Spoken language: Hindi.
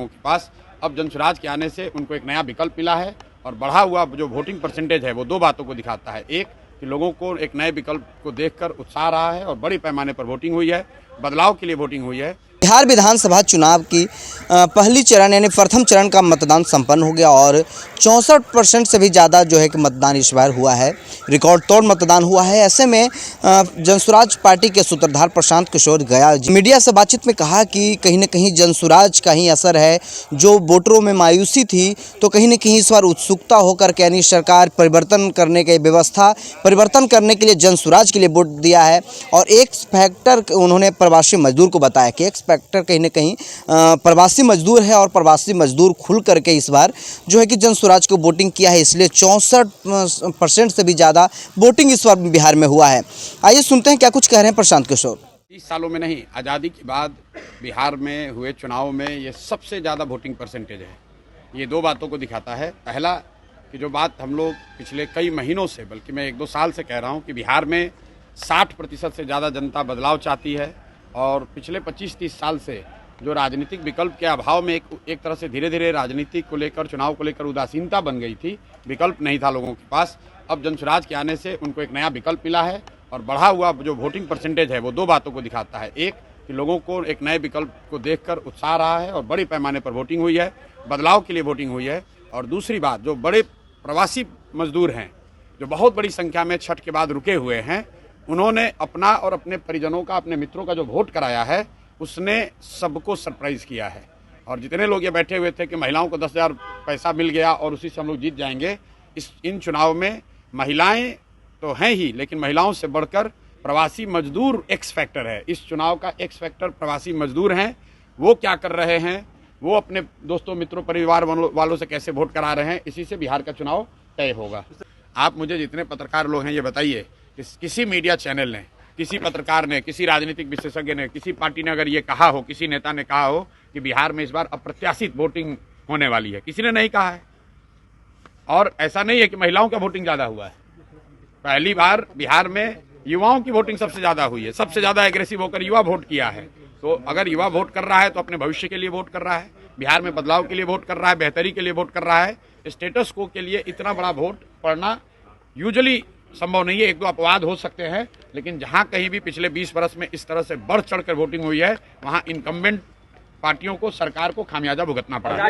के पास अब जनसुराज के आने से उनको एक नया विकल्प मिला है और बढ़ा हुआ जो वोटिंग परसेंटेज है वो दो बातों को दिखाता है। एक कि लोगों को एक नए विकल्प को देखकर उत्साह रहा है और बड़ी पैमाने पर वोटिंग हुई है, बदलाव के लिए वोटिंग हुई है। बिहार विधानसभा चुनाव की पहली चरण यानी प्रथम चरण का मतदान संपन्न हो गया और 64% से भी ज़्यादा जो है कि मतदान इस बार हुआ है। रिकॉर्ड तोड़ मतदान हुआ है। ऐसे में जनसुराज पार्टी के सूत्रधार प्रशांत किशोर गया मीडिया से बातचीत में कहा कि कहीं न कहीं जनसुराज का ही असर है। जो वोटरों में मायूसी थी तो कहीं न कहीं इस बार उत्सुकता होकर के यानी सरकार परिवर्तन करने की व्यवस्था परिवर्तन करने के लिए जनसुराज के लिए वोट दिया है। और एक फैक्टर उन्होंने प्रवासी मजदूर को बताया कि फैक्टर कहीं न कहीं प्रवासी मजदूर है और प्रवासी मजदूर खुल करके इस बार जो है कि जनसुराज को वोटिंग किया है, इसलिए 64% से भी ज़्यादा वोटिंग इस बार बिहार में हुआ है। आइए सुनते हैं क्या कुछ कह रहे हैं प्रशांत किशोर। 30 सालों में नहीं, आज़ादी के बाद बिहार में हुए चुनाव में ये सबसे ज़्यादा वोटिंग परसेंटेज है। ये दो बातों को दिखाता है। पहला कि जो बात हम लोग पिछले कई महीनों से, बल्कि मैं 1-2 साल से कह रहा हूँ कि बिहार में 60% से ज़्यादा जनता बदलाव चाहती है और पिछले 25-30 साल से जो राजनीतिक विकल्प के अभाव में एक तरह से धीरे धीरे राजनीति को लेकर, चुनाव को लेकर उदासीनता बन गई थी, विकल्प नहीं था लोगों के पास। अब जनसुराज के आने से उनको एक नया विकल्प मिला है और बढ़ा हुआ जो वोटिंग परसेंटेज है वो दो बातों को दिखाता है। एक कि लोगों को एक नए विकल्प को देखकर उत्साह रहा है और बड़ी पैमाने पर वोटिंग हुई है, बदलाव के लिए वोटिंग हुई है। और दूसरी बात, जो बड़े प्रवासी मजदूर हैं जो बहुत बड़ी संख्या में छठ के बाद रुके हुए हैं, उन्होंने अपना और अपने परिजनों का, अपने मित्रों का जो वोट कराया है उसने सबको सरप्राइज़ किया है। और जितने लोग ये बैठे हुए थे कि महिलाओं को 10,000 पैसा मिल गया और उसी से हम लोग जीत जाएंगे, इन चुनाव में महिलाएं तो हैं ही, लेकिन महिलाओं से बढ़कर प्रवासी मजदूर एक्स फैक्टर है। इस चुनाव का एक्स फैक्टर प्रवासी मजदूर हैं। वो क्या कर रहे हैं, वो अपने दोस्तों, मित्रों, परिवार वालों से कैसे वोट करा रहे हैं, इसी से बिहार का चुनाव तय होगा। आप मुझे जितने पत्रकार लोग हैं ये बताइए, किसी मीडिया चैनल ने, किसी पत्रकार ने, किसी राजनीतिक विशेषज्ञ ने, किसी पार्टी ने अगर ये कहा हो, किसी नेता ने कहा हो कि बिहार में इस बार अप्रत्याशित वोटिंग होने वाली है? किसी ने नहीं कहा है। और ऐसा नहीं है कि महिलाओं का वोटिंग ज़्यादा हुआ है। पहली बार बिहार में युवाओं की वोटिंग सबसे ज़्यादा हुई है। सबसे ज़्यादा एग्रेसिव होकर युवा वोट किया है। तो अगर युवा वोट कर रहा है तो अपने भविष्य के लिए वोट कर रहा है, बिहार में बदलाव के लिए वोट कर रहा है, बेहतरी के लिए वोट कर रहा है। स्टेटस को के लिए इतना बड़ा वोट पड़ना यूजुअली संभव नहीं है। 1-2 अपवाद हो सकते हैं, लेकिन जहां कहीं भी पिछले 20 वर्ष में इस तरह से बढ़ चढ़कर वोटिंग हुई है, वहां इनकम्बेंट पार्टियों को, सरकार को खामियाजा भुगतना पड़ा है।